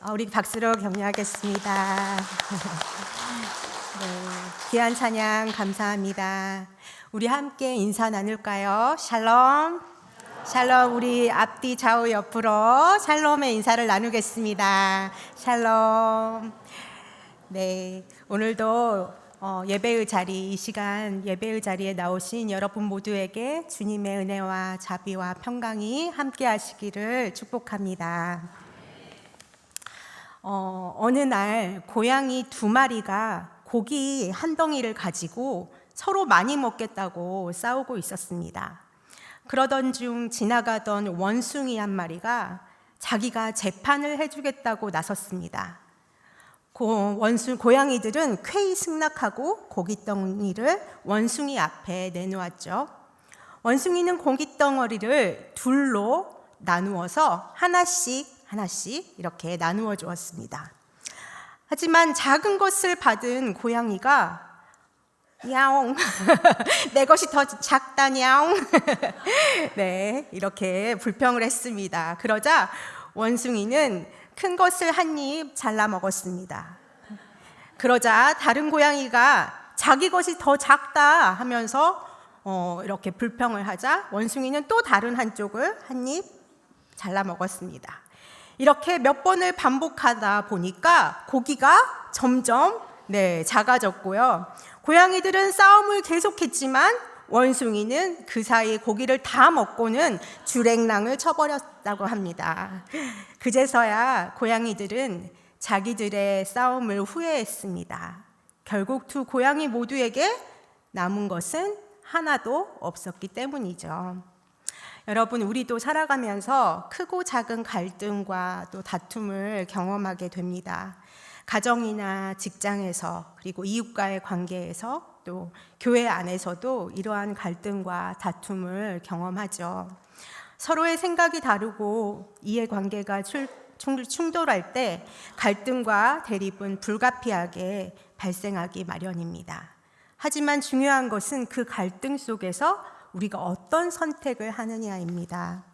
우리 박수로 격려하겠습니다. 네, 귀한 찬양 감사합니다. 우리 함께 인사 나눌까요? 샬롬. 샬롬. 우리 앞뒤 좌우 옆으로 샬롬의 인사를 나누겠습니다. 샬롬. 네, 오늘도 예배의 자리, 이 시간 예배의 자리에 나오신 여러분 모두에게 주님의 은혜와 자비와 평강이 함께 하시기를 축복합니다. 어느 날 고양이 2마리가 고기 한 덩이를 가지고 서로 많이 먹겠다고 싸우고 있었습니다. 그러던 중 지나가던 원숭이 한 마리가 자기가 재판을 해주겠다고 나섰습니다. 고양이들은 쾌히 승낙하고 고기 덩이를 원숭이 앞에 내놓았죠. 원숭이는 고기 덩어리를 둘로 나누어서 하나씩 이렇게 나누어 주었습니다. 하지만 작은 것을 받은 고양이가 야옹 내 것이 더 작다 야옹 네, 이렇게 불평을 했습니다. 그러자 원숭이는 큰 것을 한 입 잘라 먹었습니다. 그러자 다른 고양이가 자기 것이 더 작다 하면서 이렇게 불평을 하자 원숭이는 또 다른 한쪽을 한 입 잘라 먹었습니다. 이렇게 몇 번을 반복하다 보니까 고기가 점점 작아졌고요. 고양이들은 싸움을 계속했지만 원숭이는 그 사이 고기를 다 먹고는 주랭랑을 쳐버렸다고 합니다. 그제서야 고양이들은 자기들의 싸움을 후회했습니다. 결국 두 고양이 모두에게 남은 것은 하나도 없었기 때문이죠. 여러분, 우리도 살아가면서 크고 작은 갈등과 또 다툼을 경험하게 됩니다. 가정이나 직장에서, 그리고 이웃과의 관계에서, 또 교회 안에서도 이러한 갈등과 다툼을 경험하죠. 서로의 생각이 다르고 이해관계가 충돌할 때 갈등과 대립은 불가피하게 발생하기 마련입니다. 하지만 중요한 것은 그 갈등 속에서 우리가 어떤 선택을 하느냐입니다.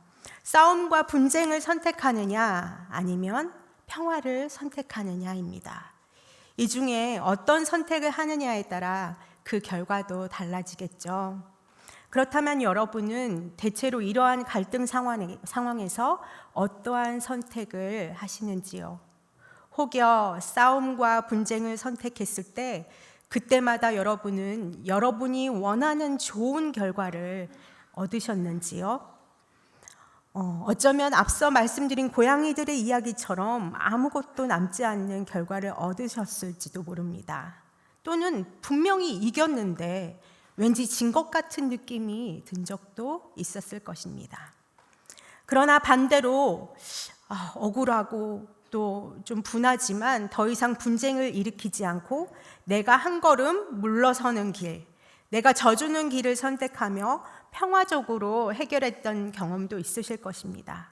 싸움과 분쟁을 선택하느냐 아니면 평화를 선택하느냐입니다. 이 중에 어떤 선택을 하느냐에 따라 그 결과도 달라지겠죠. 그렇다면 여러분은 대체로 이러한 갈등 상황에서 어떠한 선택을 하시는지요? 혹여 싸움과 분쟁을 선택했을 때 그때마다 여러분은 여러분이 원하는 좋은 결과를 얻으셨는지요? 어쩌면 앞서 말씀드린 고양이들의 이야기처럼 아무것도 남지 않는 결과를 얻으셨을지도 모릅니다. 또는 분명히 이겼는데 왠지 진 것 같은 느낌이 든 적도 있었을 것입니다. 그러나 반대로 억울하고 또 좀 분하지만 더 이상 분쟁을 일으키지 않고 내가 한 걸음 물러서는 길, 내가 져주는 길을 선택하며 평화적으로 해결했던 경험도 있으실 것입니다.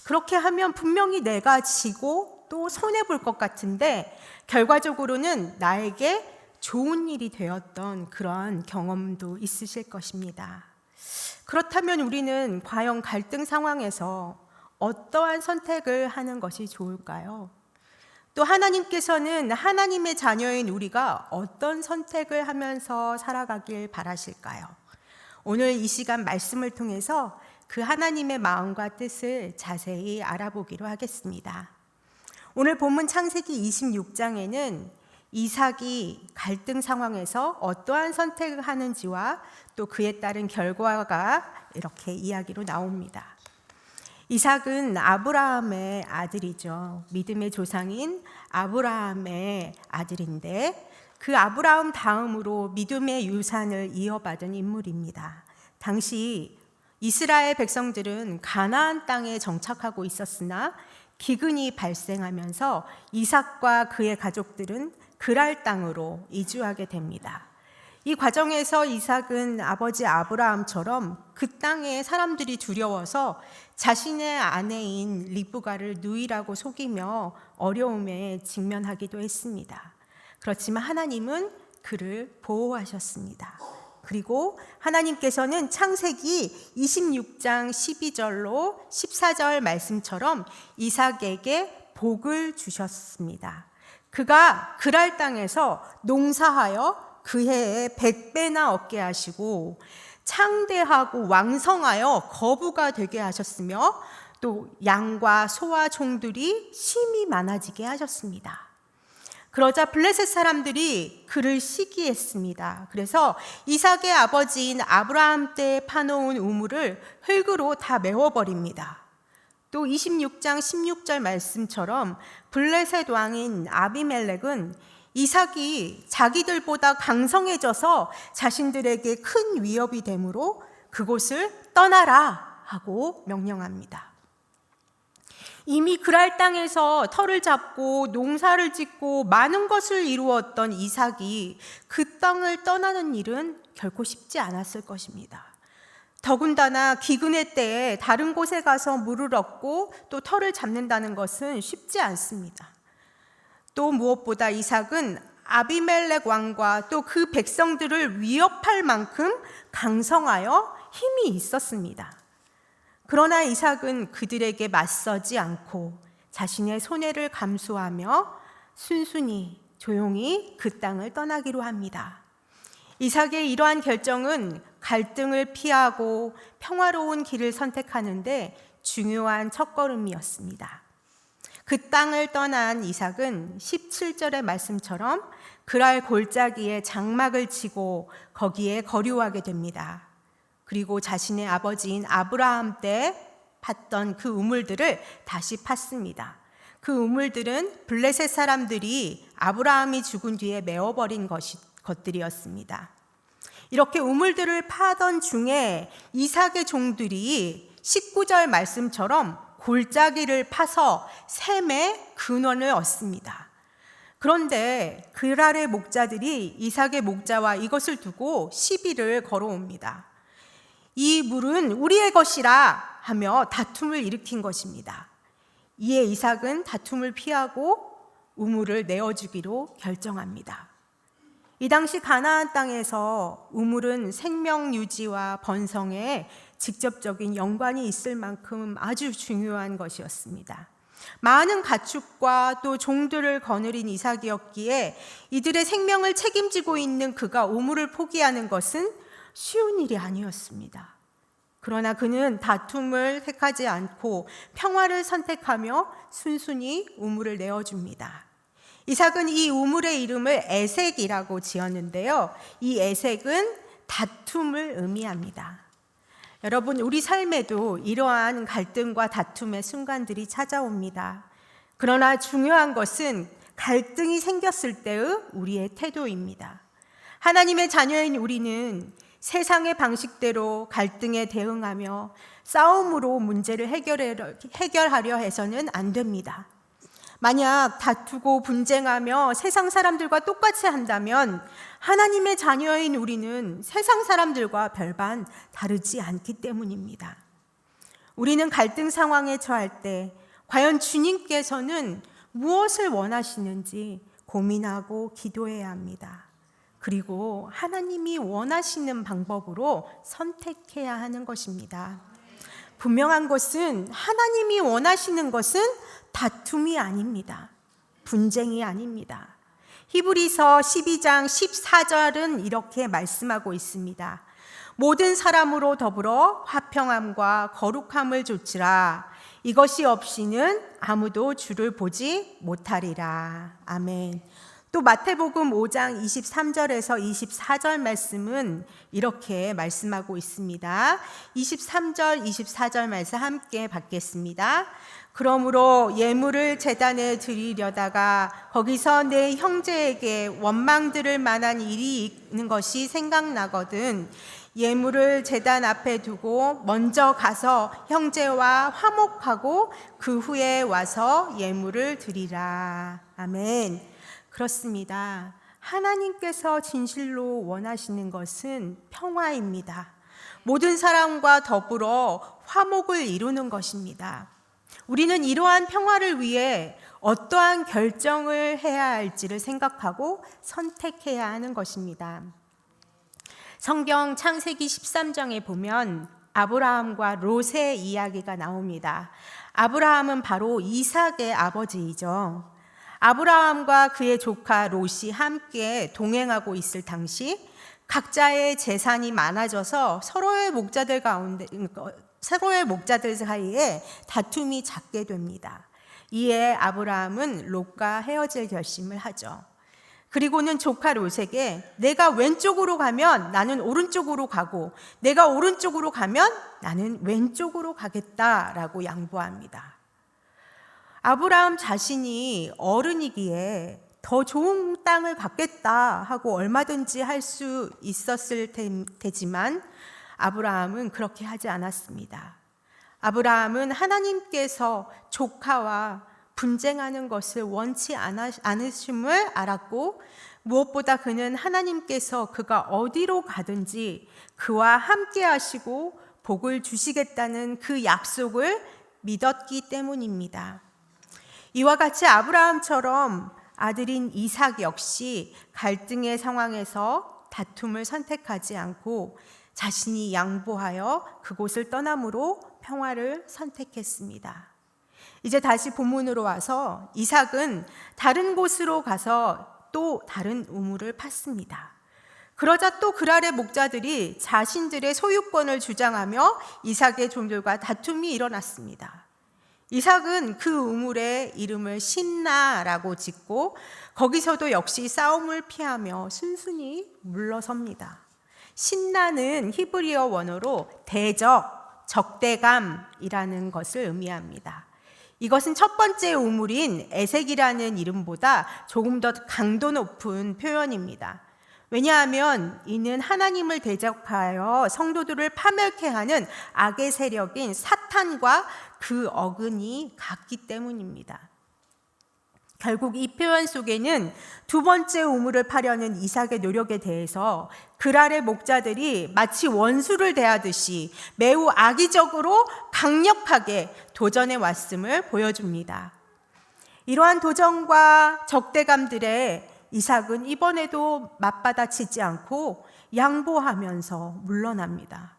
그렇게 하면 분명히 내가 지고 또 손해볼 것 같은데 결과적으로는 나에게 좋은 일이 되었던 그러한 경험도 있으실 것입니다. 그렇다면 우리는 과연 갈등 상황에서 어떠한 선택을 하는 것이 좋을까요? 또 하나님께서는 하나님의 자녀인 우리가 어떤 선택을 하면서 살아가길 바라실까요? 오늘 이 시간 말씀을 통해서 그 하나님의 마음과 뜻을 자세히 알아보기로 하겠습니다. 오늘 본문 창세기 26장에는 이삭이 갈등 상황에서 어떠한 선택을 하는지와 또 그에 따른 결과가 이렇게 이야기로 나옵니다. 이삭은 아브라함의 아들이죠. 믿음의 조상인 아브라함의 아들인데 그 아브라함 다음으로 믿음의 유산을 이어받은 인물입니다. 당시 이스라엘 백성들은 가나안 땅에 정착하고 있었으나 기근이 발생하면서 이삭과 그의 가족들은 그랄 땅으로 이주하게 됩니다. 이 과정에서 이삭은 아버지 아브라함처럼 그 땅에 사람들이 두려워서 자신의 아내인 리브가를 누이라고 속이며 어려움에 직면하기도 했습니다. 그렇지만 하나님은 그를 보호하셨습니다. 그리고 하나님께서는 창세기 26장 12절로 14절 말씀처럼 이삭에게 복을 주셨습니다. 그가 그랄 땅에서 농사하여 그 해에 100배나 얻게 하시고 창대하고 왕성하여 거부가 되게 하셨으며 또 양과 소와 종들이 심히 많아지게 하셨습니다. 그러자 블레셋 사람들이 그를 시기했습니다. 그래서 이삭의 아버지인 아브라함 때 파놓은 우물을 흙으로 다 메워버립니다. 또 26장 16절 말씀처럼 블레셋 왕인 아비멜렉은 이삭이 자기들보다 강성해져서 자신들에게 큰 위협이 되므로 그곳을 떠나라 하고 명령합니다. 이미 그랄 땅에서 터를 잡고 농사를 짓고 많은 것을 이루었던 이삭이 그 땅을 떠나는 일은 결코 쉽지 않았을 것입니다. 더군다나 기근의 때에 다른 곳에 가서 물을 얻고 또 터를 잡는다는 것은 쉽지 않습니다. 또 무엇보다 이삭은 아비멜렉 왕과 또 그 백성들을 위협할 만큼 강성하여 힘이 있었습니다. 그러나 이삭은 그들에게 맞서지 않고 자신의 손해를 감수하며 순순히 조용히 그 땅을 떠나기로 합니다. 이삭의 이러한 결정은 갈등을 피하고 평화로운 길을 선택하는데 중요한 첫걸음이었습니다. 그 땅을 떠난 이삭은 17절의 말씀처럼 그랄 골짜기에 장막을 치고 거기에 거류하게 됩니다. 그리고 자신의 아버지인 아브라함 때 팠던 그 우물들을 다시 팠습니다. 그 우물들은 블레셋 사람들이 아브라함이 죽은 뒤에 메워버린 것들이었습니다. 이렇게 우물들을 파던 중에 이삭의 종들이 19절 말씀처럼 골짜기를 파서 샘의 근원을 얻습니다. 그런데 그랄의 목자들이 이삭의 목자와 이것을 두고 시비를 걸어옵니다. 이 물은 우리의 것이라 하며 다툼을 일으킨 것입니다. 이에 이삭은 다툼을 피하고 우물을 내어주기로 결정합니다. 이 당시 가나안 땅에서 우물은 생명 유지와 번성에 직접적인 연관이 있을 만큼 아주 중요한 것이었습니다. 많은 가축과 또 종들을 거느린 이삭이었기에 이들의 생명을 책임지고 있는 그가 우물을 포기하는 것은 쉬운 일이 아니었습니다. 그러나 그는 다툼을 택하지 않고 평화를 선택하며 순순히 우물을 내어줍니다. 이삭은 이 우물의 이름을 에색이라고 지었는데요. 이 에색은 다툼을 의미합니다. 여러분, 우리 삶에도 이러한 갈등과 다툼의 순간들이 찾아옵니다. 그러나 중요한 것은 갈등이 생겼을 때의 우리의 태도입니다. 하나님의 자녀인 우리는 세상의 방식대로 갈등에 대응하며 싸움으로 문제를 해결하려 해서는 안 됩니다. 만약 다투고 분쟁하며 세상 사람들과 똑같이 한다면 하나님의 자녀인 우리는 세상 사람들과 별반 다르지 않기 때문입니다. 우리는 갈등 상황에 처할 때 과연 주님께서는 무엇을 원하시는지 고민하고 기도해야 합니다. 그리고 하나님이 원하시는 방법으로 선택해야 하는 것입니다. 분명한 것은 하나님이 원하시는 것은 다툼이 아닙니다. 분쟁이 아닙니다. 히브리서 12장 14절은 이렇게 말씀하고 있습니다. 모든 사람으로 더불어 화평함과 거룩함을 좇으라. 이것이 없이는 아무도 주를 보지 못하리라. 아멘. 또 마태복음 5장 23절에서 24절 말씀은 이렇게 말씀하고 있습니다. 23절, 24절 말씀 함께 받겠습니다. 그러므로 예물을 제단에 드리려다가 거기서 내 형제에게 원망 들을 만한 일이 있는 것이 생각나거든 예물을 제단 앞에 두고 먼저 가서 형제와 화목하고 그 후에 와서 예물을 드리라. 아멘. 그렇습니다. 하나님께서 진실로 원하시는 것은 평화입니다. 모든 사람과 더불어 화목을 이루는 것입니다. 우리는 이러한 평화를 위해 어떠한 결정을 해야 할지를 생각하고 선택해야 하는 것입니다. 성경 창세기 13장에 보면 아브라함과 롯의 이야기가 나옵니다. 아브라함은 바로 이삭의 아버지이죠. 아브라함과 그의 조카 롯이 함께 동행하고 있을 당시 각자의 재산이 많아져서 서로의 목자들 사이에 다툼이 잦게 됩니다. 이에 아브라함은 롯과 헤어질 결심을 하죠. 그리고는 조카 롯에게 내가 왼쪽으로 가면 나는 오른쪽으로 가고 내가 오른쪽으로 가면 나는 왼쪽으로 가겠다라고 양보합니다. 아브라함 자신이 어른이기에 더 좋은 땅을 받겠다 하고 얼마든지 할 수 있었을 테지만 아브라함은 그렇게 하지 않았습니다. 아브라함은 하나님께서 조카와 분쟁하는 것을 원치 않으심을 알았고 무엇보다 그는 하나님께서 그가 어디로 가든지 그와 함께 하시고 복을 주시겠다는 그 약속을 믿었기 때문입니다. 이와 같이 아브라함처럼 아들인 이삭 역시 갈등의 상황에서 다툼을 선택하지 않고 자신이 양보하여 그곳을 떠남으로 평화를 선택했습니다. 이제 다시 본문으로 와서 이삭은 다른 곳으로 가서 또 다른 우물을 팠습니다. 그러자 또 그랄의 목자들이 자신들의 소유권을 주장하며 이삭의 종들과 다툼이 일어났습니다. 이삭은 그 우물의 이름을 신나라고 짓고 거기서도 역시 싸움을 피하며 순순히 물러섭니다. 신나는 히브리어 원어로 대적, 적대감이라는 것을 의미합니다. 이것은 첫 번째 우물인 에색이라는 이름보다 조금 더 강도 높은 표현입니다. 왜냐하면 이는 하나님을 대적하여 성도들을 파멸케 하는 악의 세력인 사탄과 그 어근이 같기 때문입니다. 결국 이 표현 속에는 두 번째 우물을 파려는 이삭의 노력에 대해서 그랄의 목자들이 마치 원수를 대하듯이 매우 악의적으로 강력하게 도전해 왔음을 보여줍니다. 이러한 도전과 적대감들에 이삭은 이번에도 맞받아치지 않고 양보하면서 물러납니다.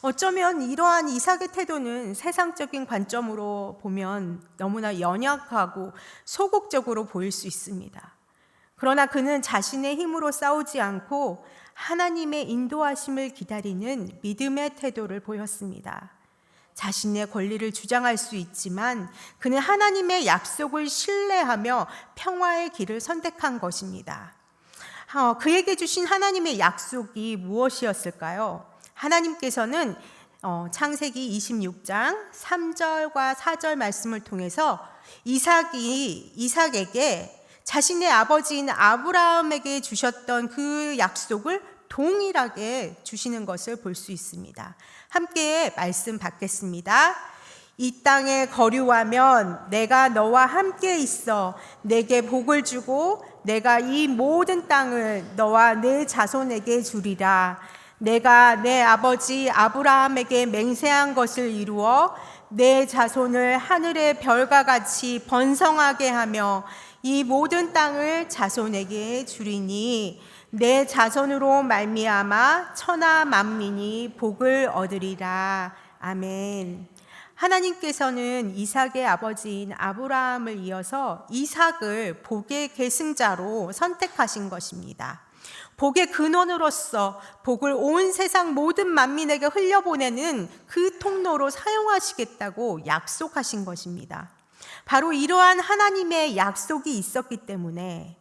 어쩌면 이러한 이삭의 태도는 세상적인 관점으로 보면 너무나 연약하고 소극적으로 보일 수 있습니다. 그러나 그는 자신의 힘으로 싸우지 않고 하나님의 인도하심을 기다리는 믿음의 태도를 보였습니다. 자신의 권리를 주장할 수 있지만 그는 하나님의 약속을 신뢰하며 평화의 길을 선택한 것입니다. 그에게 주신 하나님의 약속이 무엇이었을까요? 하나님께서는 창세기 26장 3절과 4절 말씀을 통해서 이삭에게 자신의 아버지인 아브라함에게 주셨던 그 약속을 동일하게 주시는 것을 볼 수 있습니다. 함께 말씀 받겠습니다. 이 땅에 거류하면 내가 너와 함께 있어 내게 복을 주고 내가 이 모든 땅을 너와 내 자손에게 주리라. 내가 내 아버지 아브라함에게 맹세한 것을 이루어 내 자손을 하늘의 별과 같이 번성하게 하며 이 모든 땅을 자손에게 주리니 내 자손으로 말미암아 천하 만민이 복을 얻으리라. 아멘. 하나님께서는 이삭의 아버지인 아브라함을 이어서 이삭을 복의 계승자로 선택하신 것입니다. 복의 근원으로서 복을 온 세상 모든 만민에게 흘려보내는 그 통로로 사용하시겠다고 약속하신 것입니다. 바로 이러한 하나님의 약속이 있었기 때문에,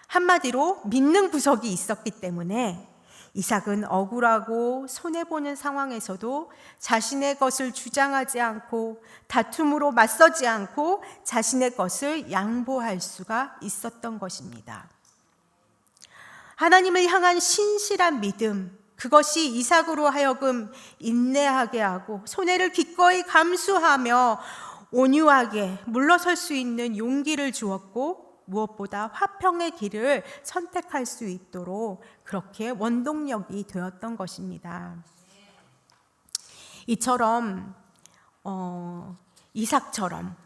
한마디로 믿는 구석이 있었기 때문에 이삭은 억울하고 손해보는 상황에서도 자신의 것을 주장하지 않고 다툼으로 맞서지 않고 자신의 것을 양보할 수가 있었던 것입니다. 하나님을 향한 신실한 믿음, 그것이 이삭으로 하여금 인내하게 하고 손해를 기꺼이 감수하며 온유하게 물러설 수 있는 용기를 주었고 무엇보다 화평의 길을 선택할 수 있도록 그렇게 원동력이 되었던 것입니다. 이처럼 이삭처럼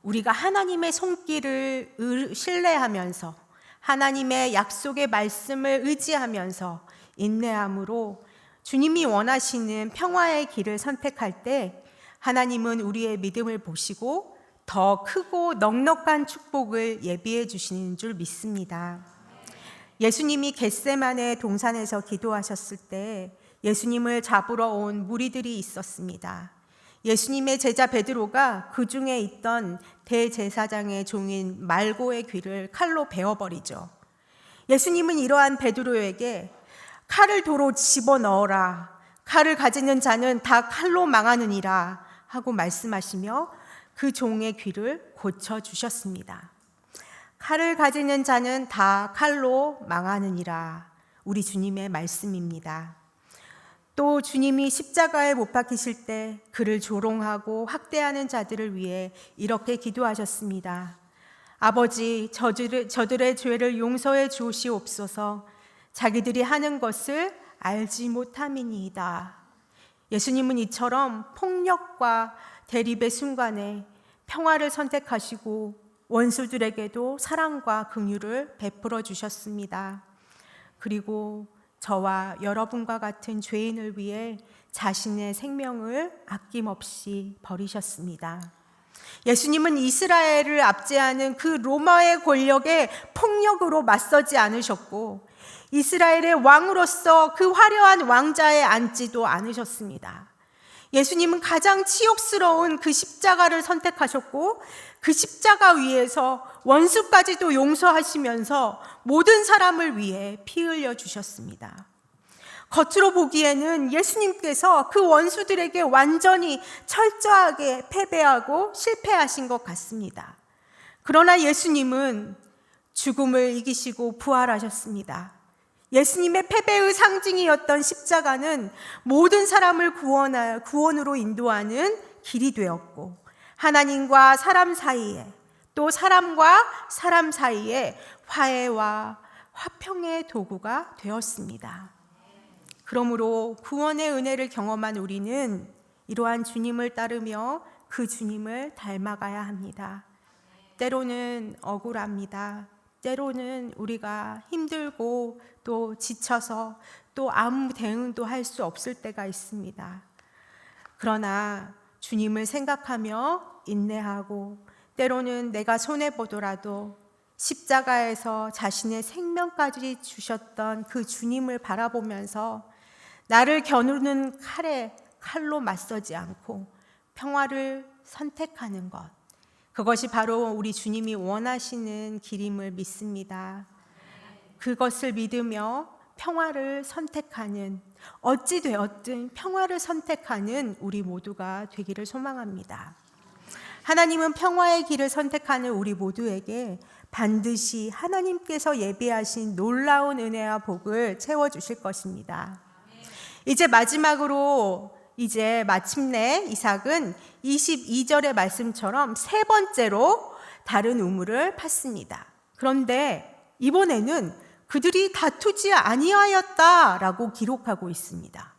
우리가 하나님의 손길을 신뢰하면서 하나님의 약속의 말씀을 의지하면서 인내함으로 주님이 원하시는 평화의 길을 선택할 때 하나님은 우리의 믿음을 보시고 더 크고 넉넉한 축복을 예비해 주시는 줄 믿습니다. 예수님이 겟세마네 동산에서 기도하셨을 때 예수님을 잡으러 온 무리들이 있었습니다. 예수님의 제자 베드로가 그 중에 있던 대제사장의 종인 말고의 귀를 칼로 베어버리죠. 예수님은 이러한 베드로에게 칼을 도로 집어넣어라. 칼을 가지는 자는 다 칼로 망하느니라 하고 말씀하시며 그 종의 귀를 고쳐주셨습니다. 칼을 가지는 자는 다 칼로 망하느니라. 우리 주님의 말씀입니다. 또 주님이 십자가에 못 박히실 때 그를 조롱하고 학대하는 자들을 위해 이렇게 기도하셨습니다. 아버지, 저들의 죄를 용서해 주시옵소서. 자기들이 하는 것을 알지 못함이니이다. 예수님은 이처럼 폭력과 대립의 순간에 평화를 선택하시고 원수들에게도 사랑과 긍휼을 베풀어 주셨습니다. 그리고 저와 여러분과 같은 죄인을 위해 자신의 생명을 아낌없이 버리셨습니다. 예수님은 이스라엘을 압제하는 그 로마의 권력에 폭력으로 맞서지 않으셨고 이스라엘의 왕으로서 그 화려한 왕자에 앉지도 않으셨습니다. 예수님은 가장 치욕스러운 그 십자가를 선택하셨고 그 십자가 위에서 원수까지도 용서하시면서 모든 사람을 위해 피 흘려 주셨습니다. 겉으로 보기에는 예수님께서 그 원수들에게 완전히 철저하게 패배하고 실패하신 것 같습니다. 그러나 예수님은 죽음을 이기시고 부활하셨습니다. 예수님의 패배의 상징이었던 십자가는 모든 사람을 구원으로 인도하는 길이 되었고 하나님과 사람 사이에 또 사람과 사람 사이에 화해와 화평의 도구가 되었습니다. 그러므로 구원의 은혜를 경험한 우리는 이러한 주님을 따르며 그 주님을 닮아가야 합니다. 때로는 억울합니다. 때로는 우리가 힘들고 또 지쳐서 또 아무 대응도 할 수 없을 때가 있습니다. 그러나 주님을 생각하며 인내하고 때로는 내가 손해보더라도 십자가에서 자신의 생명까지 주셨던 그 주님을 바라보면서 나를 겨누는 칼로 맞서지 않고 평화를 선택하는 것, 그것이 바로 우리 주님이 원하시는 길임을 믿습니다. 그것을 믿으며 평화를 선택하는, 어찌 되었든 평화를 선택하는 우리 모두가 되기를 소망합니다. 하나님은 평화의 길을 선택하는 우리 모두에게 반드시 하나님께서 예비하신 놀라운 은혜와 복을 채워주실 것입니다. 이제 마지막으로 마침내 이삭은 22절의 말씀처럼 세 번째로 다른 우물을 팠습니다. 그런데 이번에는 그들이 다투지 아니하였다라고 기록하고 있습니다.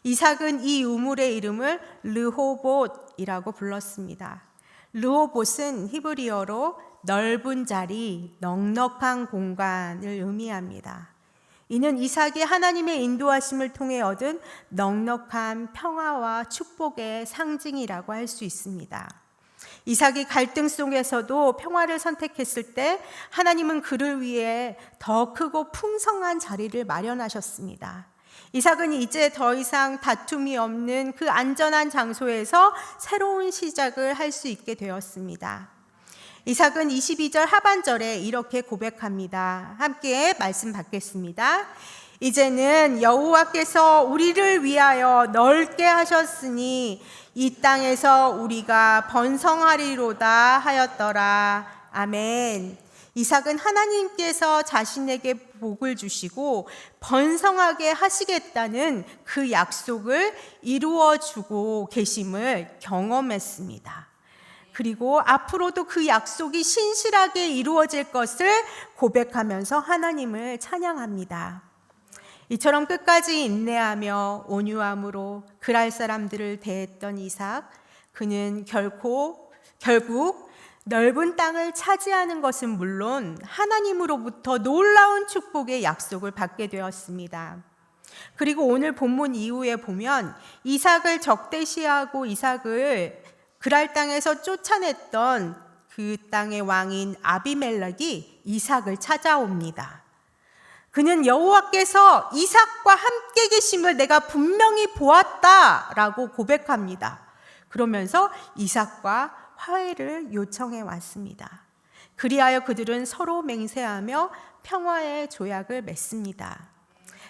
이삭은 이 우물의 이름을 르호봇이라고 불렀습니다. 르호봇은 히브리어로 넓은 자리, 넉넉한 공간을 의미합니다. 이는 이삭이 하나님의 인도하심을 통해 얻은 넉넉한 평화와 축복의 상징이라고 할 수 있습니다. 이삭이 갈등 속에서도 평화를 선택했을 때 하나님은 그를 위해 더 크고 풍성한 자리를 마련하셨습니다. 이삭은 이제 더 이상 다툼이 없는 그 안전한 장소에서 새로운 시작을 할 수 있게 되었습니다. 이삭은 22절 하반절에 이렇게 고백합니다. 함께 말씀 받겠습니다. 이제는 여호와께서 우리를 위하여 넓게 하셨으니 이 땅에서 우리가 번성하리로다 하였더라. 아멘. 이삭은 하나님께서 자신에게 복을 주시고 번성하게 하시겠다는 그 약속을 이루어 주고 계심을 경험했습니다. 그리고 앞으로도 그 약속이 신실하게 이루어질 것을 고백하면서 하나님을 찬양합니다. 이처럼 끝까지 인내하며 온유함으로 그랄 사람들을 대했던 이삭, 그는 결국 넓은 땅을 차지하는 것은 물론 하나님으로부터 놀라운 축복의 약속을 받게 되었습니다. 그리고 오늘 본문 이후에 보면 이삭을 적대시하고 이삭을 그랄 땅에서 쫓아냈던 그 땅의 왕인 아비멜렉이 이삭을 찾아옵니다. 그는 여호와께서 이삭과 함께 계심을 내가 분명히 보았다라고 고백합니다. 그러면서 이삭과 화해를 요청해 왔습니다. 그리하여 그들은 서로 맹세하며 평화의 조약을 맺습니다.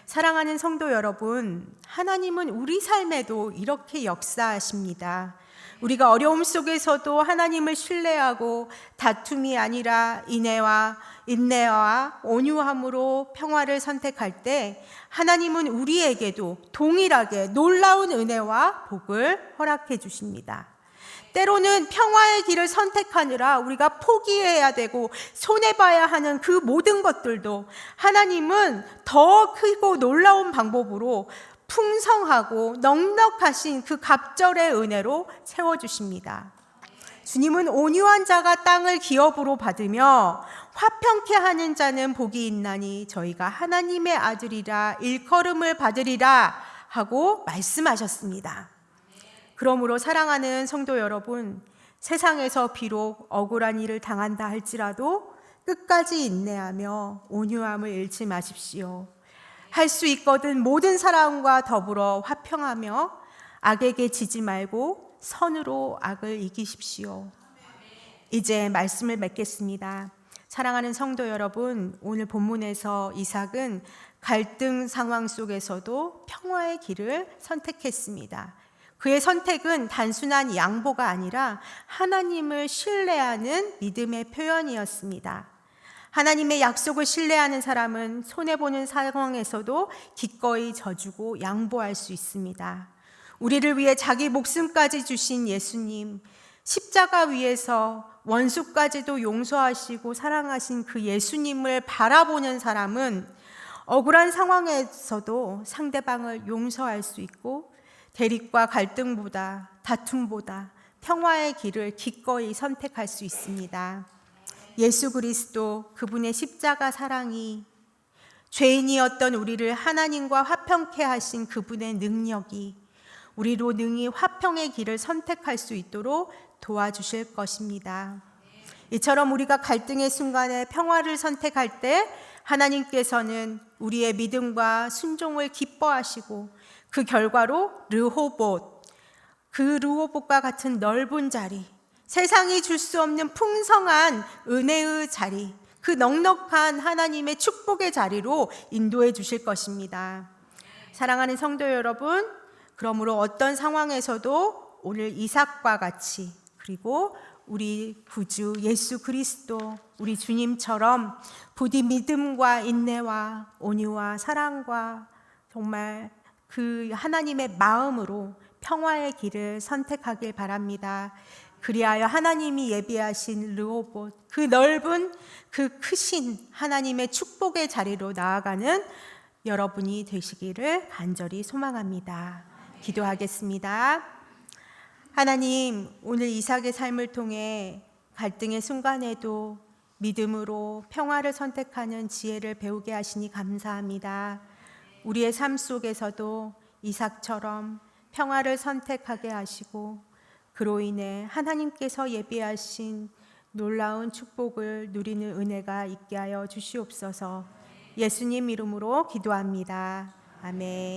사랑하는 성도 여러분, 하나님은 우리 삶에도 이렇게 역사하십니다. 우리가 어려움 속에서도 하나님을 신뢰하고 다툼이 아니라 인내와 온유함으로 평화를 선택할 때 하나님은 우리에게도 동일하게 놀라운 은혜와 복을 허락해 주십니다. 때로는 평화의 길을 선택하느라 우리가 포기해야 되고 손해봐야 하는 그 모든 것들도 하나님은 더 크고 놀라운 방법으로 풍성하고 넉넉하신 그 갑절의 은혜로 채워주십니다. 주님은 온유한 자가 땅을 기업으로 받으며 화평케 하는 자는 복이 있나니 저희가 하나님의 아들이라 일컬음을 받으리라 하고 말씀하셨습니다. 그러므로 사랑하는 성도 여러분, 세상에서 비록 억울한 일을 당한다 할지라도 끝까지 인내하며 온유함을 잃지 마십시오. 할 수 있거든 모든 사람과 더불어 화평하며 악에게 지지 말고 선으로 악을 이기십시오. 이제 말씀을 맺겠습니다. 사랑하는 성도 여러분, 오늘 본문에서 이삭은 갈등 상황 속에서도 평화의 길을 선택했습니다. 그의 선택은 단순한 양보가 아니라 하나님을 신뢰하는 믿음의 표현이었습니다. 하나님의 약속을 신뢰하는 사람은 손해보는 상황에서도 기꺼이 져주고 양보할 수 있습니다. 우리를 위해 자기 목숨까지 주신 예수님, 십자가 위에서 원수까지도 용서하시고 사랑하신 그 예수님을 바라보는 사람은 억울한 상황에서도 상대방을 용서할 수 있고 대립과 갈등보다 다툼보다 평화의 길을 기꺼이 선택할 수 있습니다. 예수 그리스도 그분의 십자가 사랑이 죄인이었던 우리를 하나님과 화평케 하신 그분의 능력이 우리로 능히 화평의 길을 선택할 수 있도록 도와주실 것입니다. 이처럼 우리가 갈등의 순간에 평화를 선택할 때 하나님께서는 우리의 믿음과 순종을 기뻐하시고 그 결과로 르호봇과 같은 넓은 자리, 세상이 줄 수 없는 풍성한 은혜의 자리, 그 넉넉한 하나님의 축복의 자리로 인도해 주실 것입니다. 사랑하는 성도 여러분, 그러므로 어떤 상황에서도 오늘 이삭과 같이 그리고 우리 구주 예수 그리스도 우리 주님처럼 부디 믿음과 인내와 온유와 사랑과 정말 그 하나님의 마음으로 평화의 길을 선택하길 바랍니다. 그리하여 하나님이 예비하신 르호봇, 그 넓은 그 크신 하나님의 축복의 자리로 나아가는 여러분이 되시기를 간절히 소망합니다. 기도하겠습니다. 하나님, 오늘 이삭의 삶을 통해 갈등의 순간에도 믿음으로 평화를 선택하는 지혜를 배우게 하시니 감사합니다. 우리의 삶 속에서도 이삭처럼 평화를 선택하게 하시고 그로 인해 하나님께서 예비하신 놀라운 축복을 누리는 은혜가 있게 하여 주시옵소서. 예수님 이름으로 기도합니다. 아멘.